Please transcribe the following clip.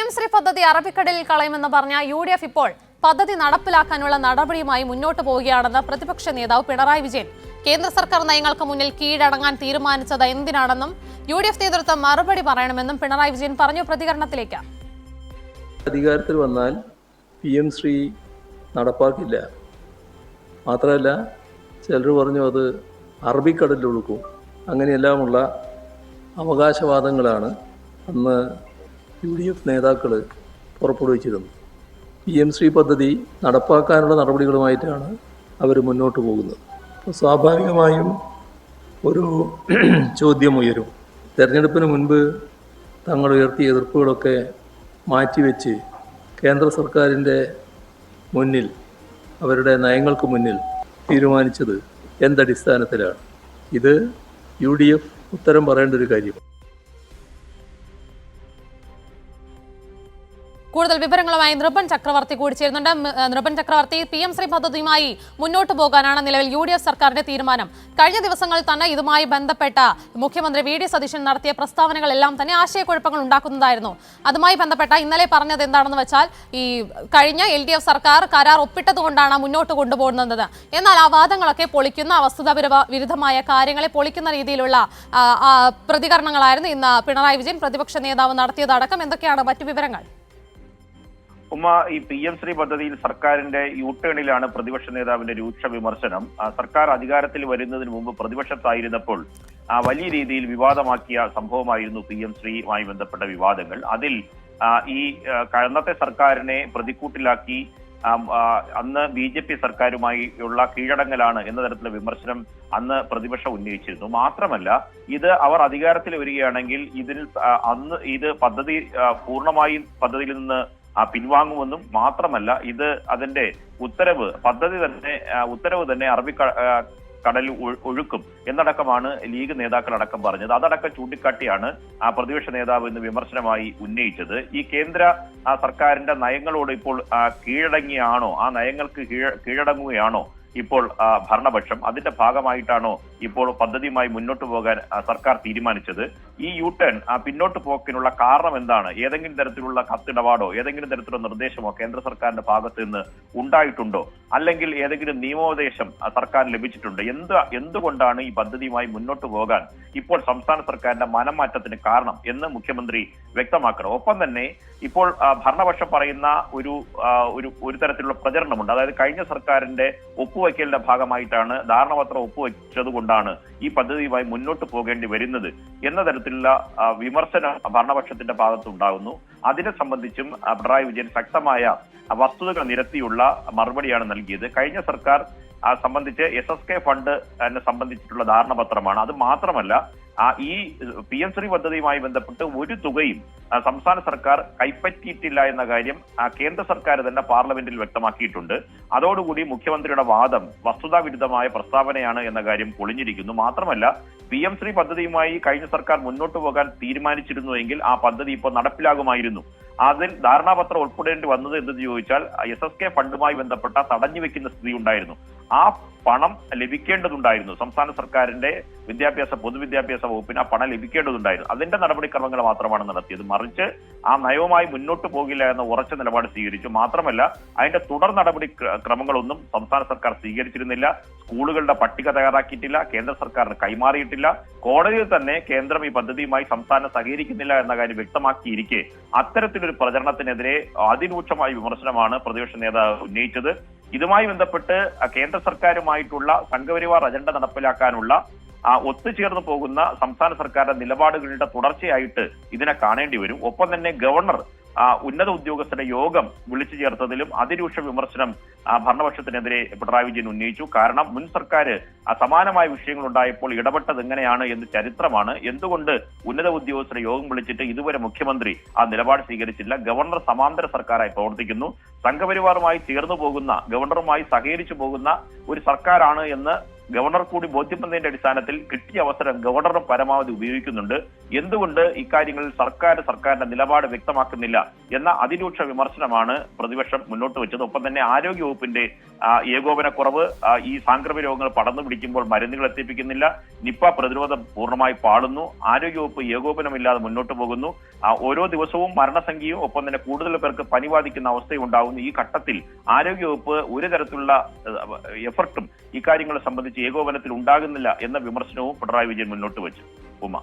PM Shri പദ്ധതി അറബിക്കടലിൽ കളയുമെന്ന് പറഞ്ഞ UDF ഇപ്പോൾ പദ്ധതി നടപ്പിലാക്കാനുള്ള നടപടിയുമായി മുന്നോട്ട് പോവുകയാണെന്ന് പ്രതിപക്ഷ നേതാവ് പിണറായി വിജയൻ. കേന്ദ്ര സർക്കാർ നയങ്ങൾക്ക് മുന്നിൽ കീഴടങ്ങാൻ തീരുമാനിച്ചത് എന്തിനാണെന്നും UDF നേതൃത്വം മറുപടി പറയണമെന്നും പിണറായി വിജയൻ പറഞ്ഞു. പ്രതികരണത്തിലേക്ക്. അധികാരത്തിൽ വന്നാൽ PM ശ്രീ നടപ്പാക്കില്ല. മാത്രമല്ല ചിലർ പറഞ്ഞു അത് അറബിക്കടലിൽ ഒഴുക്കും. അങ്ങനെയെല്ലാമുള്ള അവകാശവാദങ്ങളാണ് അന്ന് UDF നേതാക്കൾ പുറപ്പെടുവിച്ചിരുന്നത്. PM ശ്രീ പദ്ധതി നടപ്പാക്കാനുള്ള നടപടികളുമായിട്ടാണ് അവർ മുന്നോട്ട് പോകുന്നത്. അപ്പോൾ സ്വാഭാവികമായും ഒരു ചോദ്യം ഉയരും. തെരഞ്ഞെടുപ്പിന് മുൻപ് തങ്ങൾ ഉയർത്തിയ എതിർപ്പുകളൊക്കെ മാറ്റിവെച്ച് കേന്ദ്ര സർക്കാരിൻ്റെ മുന്നിൽ, അവരുടെ നയങ്ങൾക്ക് മുന്നിൽ തീരുമാനിച്ചത് എന്തടിസ്ഥാനത്തിലാണ്? ഇത് UDF ഉത്തരം പറയേണ്ട ഒരു കാര്യമാണ്. കൂടുതൽ വിവരങ്ങളുമായി നൃപൻ ചക്രവർത്തി കൂടി ചേരുന്നുണ്ട്. നൃപൻ ചക്രവർത്തി, PM ശ്രീ പദ്ധതിയുമായി മുന്നോട്ട് പോകാനാണ് നിലവിൽ UDF സർക്കാരിന്റെ തീരുമാനം. കഴിഞ്ഞ ദിവസങ്ങളിൽ തന്നെ ഇതുമായി ബന്ധപ്പെട്ട മുഖ്യമന്ത്രി VD സതീശൻ നടത്തിയ പ്രസ്താവനകളെല്ലാം തന്നെ ആശയക്കുഴപ്പങ്ങൾ ഉണ്ടാക്കുന്നതായിരുന്നു. അതുമായി ബന്ധപ്പെട്ട ഇന്നലെ പറഞ്ഞത് എന്താണെന്ന് വെച്ചാൽ, ഈ കഴിഞ്ഞ LDF സർക്കാർ കരാർ ഒപ്പിട്ടതുകൊണ്ടാണ് മുന്നോട്ട് കൊണ്ടുപോകുന്നത്. എന്നാൽ ആ വാദങ്ങളൊക്കെ പൊളിക്കുന്ന, വസ്തുതാവിരുദ്ധമായ കാര്യങ്ങളെ പൊളിക്കുന്ന രീതിയിലുള്ള പ്രതികരണങ്ങളായിരുന്നു ഇന്ന് പിണറായി വിജയൻ പ്രതിപക്ഷ നേതാവ് നടത്തിയതടക്കം. എന്തൊക്കെയാണ് മറ്റു വിവരങ്ങൾ? ഈ PM ശ്രീ പദ്ധതിയിൽ സർക്കാരിന്റെ യൂട്ടേണിലാണ് പ്രതിപക്ഷ നേതാവിന്റെ രൂക്ഷ വിമർശനം. സർക്കാർ അധികാരത്തിൽ വരുന്നതിന് മുമ്പ് പ്രതിപക്ഷത്തായിരുന്നപ്പോൾ വലിയ രീതിയിൽ വിവാദമാക്കിയ സംഭവമായിരുന്നു PM ശ്രീയുമായി ബന്ധപ്പെട്ട വിവാദങ്ങൾ. അതിൽ ഈ അന്നത്തെ സർക്കാരിനെ പ്രതിക്കൂട്ടിലാക്കി അന്ന് BJP സർക്കാരുമായി ഉള്ള കീഴടങ്ങലാണ് എന്ന തരത്തിലുള്ള വിമർശനം അന്ന് പ്രതിപക്ഷം ഉന്നയിച്ചിരുന്നു. മാത്രമല്ല, ഇത് അവർ അധികാരത്തിൽ വരികയാണെങ്കിൽ ഇത് പദ്ധതി പൂർണ്ണമായും പദ്ധതിയിൽ നിന്ന് പിൻവാങ്ങുമെന്നും, മാത്രമല്ല ഇത് അതിന്റെ ഉത്തരവ് തന്നെ അറബിക്കടലിൽ ഒഴുക്കും എന്നടക്കമാണ് ലീഗ് നേതാക്കളടക്കം പറഞ്ഞത്. അതടക്കം ചൂണ്ടിക്കാട്ടിയാണ് പ്രതിപക്ഷ നേതാവ് ഇന്ന് വിമർശനമായി ഉന്നയിച്ചത്. ഈ കേന്ദ്ര സർക്കാരിന്റെ നയങ്ങളോട് ഇപ്പോൾ കീഴടങ്ങിയാണോ, ആ നയങ്ങൾക്ക് കീഴടങ്ങുകയാണോ ഇപ്പോൾ ഭരണപക്ഷം? അതിന്റെ ഭാഗമായിട്ടാണോ ഇപ്പോൾ പദ്ധതിയുമായി മുന്നോട്ട് പോകാൻ സർക്കാർ തീരുമാനിച്ചത്? ഈ യൂട്ടേൺ പിന്നോട്ട് പോക്കിനുള്ള കാരണം എന്താണ്? ഏതെങ്കിലും തരത്തിലുള്ള കത്തിടപാടോ ഏതെങ്കിലും തരത്തിലുള്ള നിർദ്ദേശമോ കേന്ദ്ര സർക്കാരിന്റെ ഭാഗത്ത് നിന്ന് ഉണ്ടായിട്ടുണ്ടോ? അല്ലെങ്കിൽ ഏതെങ്കിലും നിയമോപദേശം സർക്കാർ ലഭിച്ചിട്ടുണ്ടോ? എന്തുകൊണ്ടാണ് ഈ പദ്ധതിയുമായി മുന്നോട്ട് പോകാൻ ഇപ്പോൾ സംസ്ഥാന സർക്കാരിന്റെ മനംമാറ്റത്തിന് കാരണം എന്ന് മുഖ്യമന്ത്രി വ്യക്തമാക്കണം. ഒപ്പം തന്നെ ഇപ്പോൾ ഭരണപക്ഷം പറയുന്ന ഒരു തരത്തിലുള്ള പ്രചരണമുണ്ട്. അതായത് കഴിഞ്ഞ സർക്കാരിന്റെ ഒപ്പുവയ്ക്കലിന്റെ ഭാഗമായിട്ടാണ്, ധാരണാപത്രം ഒപ്പുവെച്ചതുകൊണ്ടാണ് ഈ പദ്ധതിയുമായി മുന്നോട്ട് പോകേണ്ടി വരുന്നത് എന്ന തരത്തിലുള്ള വിമർശനം ഭരണപക്ഷത്തിന്റെ ഭാഗത്തുണ്ടാകുന്നു. അതിനെ സംബന്ധിച്ചും പിണറായി വിജയൻ ശക്തമായ വസ്തുതകൾ നിരത്തിയുള്ള മറുപടിയാണ് നൽകിയത്. കഴിഞ്ഞ സർക്കാർ സംബന്ധിച്ച് SSK ഫണ്ട് സംബന്ധിച്ചിട്ടുള്ള ധാരണാപത്രമാണ്. അത് മാത്രമല്ല, ഈ PM ശ്രീ പദ്ധതിയുമായി ബന്ധപ്പെട്ട് ഒരു തുകയും സംസ്ഥാന സർക്കാർ കൈപ്പറ്റിയിട്ടില്ല എന്ന കാര്യം കേന്ദ്ര സർക്കാർ തന്നെ പാർലമെന്റിൽ വ്യക്തമാക്കിയിട്ടുണ്ട്. അതോടുകൂടി മുഖ്യമന്ത്രിയുടെ വാദം വസ്തുതാവിരുദ്ധമായ പ്രസ്താവനയാണ് എന്ന കാര്യം പൊളിഞ്ഞിരിക്കുന്നു. മാത്രമല്ല, PM ശ്രീ പദ്ധതിയുമായി കഴിഞ്ഞ സർക്കാർ മുന്നോട്ട് പോകാൻ തീരുമാനിച്ചിരുന്നുവെങ്കിൽ ആ പദ്ധതി ഇപ്പോൾ നടപ്പിലാകുമായിരുന്നു. അതിൽ ധാരണാപത്രം ഉൾപ്പെടേണ്ടി വന്നത് എന്തെന്ന് ചോദിച്ചാൽ SSK ഫണ്ടുമായി ബന്ധപ്പെട്ട തടഞ്ഞു വെക്കുന്ന സ്ഥിതി ഉണ്ടായിരുന്നു. ആ പണം ലഭിക്കേണ്ടതുണ്ടായിരുന്നു. സംസ്ഥാന സർക്കാരിന്റെ പൊതുവിദ്യാഭ്യാസ വകുപ്പിന് ആ പണം ലഭിക്കേണ്ടതുണ്ടായിരുന്നു. അതിന്റെ നടപടിക്രമങ്ങൾ മാത്രമാണ് നടത്തിയത്. മറിച്ച് ആ നയവുമായി മുന്നോട്ട് പോകില്ല എന്ന ഉറച്ച നിലപാട് സ്വീകരിച്ചു. മാത്രമല്ല, അതിന്റെ തുടർ നടപടി ക്രമങ്ങളൊന്നും സംസ്ഥാന സർക്കാർ സ്വീകരിച്ചിരുന്നില്ല. സ്കൂളുകളുടെ പട്ടിക തയ്യാറാക്കിയിട്ടില്ല, കേന്ദ്ര സർക്കാരിന് കൈമാറിയിട്ടില്ല. കോടതിയിൽ തന്നെ കേന്ദ്രം ഈ പദ്ധതിയുമായി സംസ്ഥാനം സഹകരിക്കുന്നില്ല എന്ന കാര്യം വ്യക്തമാക്കിയിരിക്കെ അത്തരത്തിലൊരു പ്രചരണത്തിനെതിരെ അതിരൂക്ഷമായ വിമർശനമാണ് പ്രതിപക്ഷ നേതാവ് ഉന്നയിച്ചത്. ഇതുമായി ബന്ധപ്പെട്ട് കേന്ദ്ര സർക്കാരുമായിട്ടുള്ള സംഘപരിവാർ അജണ്ട നടപ്പിലാക്കാനുള്ള ഒത്തുചേർന്ന് പോകുന്ന സംസ്ഥാന സർക്കാരിന്റെ നിലപാടുകളുടെ തുടർച്ചയായിട്ട് ഇതിനെ കാണേണ്ടി വരും. ഒപ്പം തന്നെ ഗവർണർ ഉന്നത ഉദ്യോഗസ്ഥരുടെ യോഗം വിളിച്ചു ചേർത്തതിലും അതിരൂക്ഷ വിമർശനം ഭരണപക്ഷത്തിനെതിരെ പിണറായി വിജയൻ ഉന്നയിച്ചു. കാരണം മുൻ സർക്കാർ സമാനമായ വിഷയങ്ങൾ ഉണ്ടായപ്പോൾ ഇടപെട്ടത് എങ്ങനെയാണ് എന്ന് ചരിത്രമാണ്. എന്തുകൊണ്ട് ഉന്നത ഉദ്യോഗസ്ഥരുടെ യോഗം വിളിച്ചിട്ട് ഇതുവരെ മുഖ്യമന്ത്രി ആ നിലപാട് സ്വീകരിച്ചില്ല? ഗവർണർ സമാന്തര സർക്കാരായി പ്രവർത്തിക്കുന്നു. സംഘപരിവാറുമായി ചേർന്നു പോകുന്ന, ഗവർണറുമായി സഹകരിച്ചു പോകുന്ന ഒരു സർക്കാരാണ് എന്ന് ഗവർണർ കൂടി ബോധ്യപ്പെടുന്നതിന്റെ അടിസ്ഥാനത്തിൽ കിട്ടിയ അവസരം ഗവർണർ പരമാവധി ഉപയോഗിക്കുന്നുണ്ട്. എന്തുകൊണ്ട് ഇക്കാര്യങ്ങളിൽ സർക്കാരിന്റെ നിലപാട് വ്യക്തമാക്കുന്നില്ല എന്ന അതിരൂക്ഷ വിമർശനമാണ് പ്രതിപക്ഷം മുന്നോട്ട് വെച്ചത്. ഒപ്പം തന്നെ ആരോഗ്യവകുപ്പിന്റെ ഏകോപനക്കുറവ്, ഈ സാംക്രമിക രോഗങ്ങൾ പടർന്നു പിടിക്കുമ്പോൾ മരുന്നുകൾ എത്തിപ്പിക്കുന്നില്ല, നിപ്പ പ്രതിരോധം പൂർണ്ണമായി പാളുന്നു, ആരോഗ്യവകുപ്പ് ഏകോപനമില്ലാതെ മുന്നോട്ട് പോകുന്നു, ഓരോ ദിവസവും മരണസംഖ്യയും ഒപ്പം തന്നെ കൂടുതൽ പേർക്ക് പനി ബാധിക്കുന്ന അവസ്ഥയും ഉണ്ടാകുന്നു. ഈ ഘട്ടത്തിൽ ആരോഗ്യവകുപ്പ് ഒരു തരത്തിലുള്ള എഫർട്ടും ഇക്കാര്യങ്ങളെ സംബന്ധിച്ച് ഏകോപനത്തിൽ ഉണ്ടാകുന്നില്ല എന്ന വിമർശനവും പിണറായി വിജയൻ മുന്നോട്ട് വെച്ചു. ഉമ.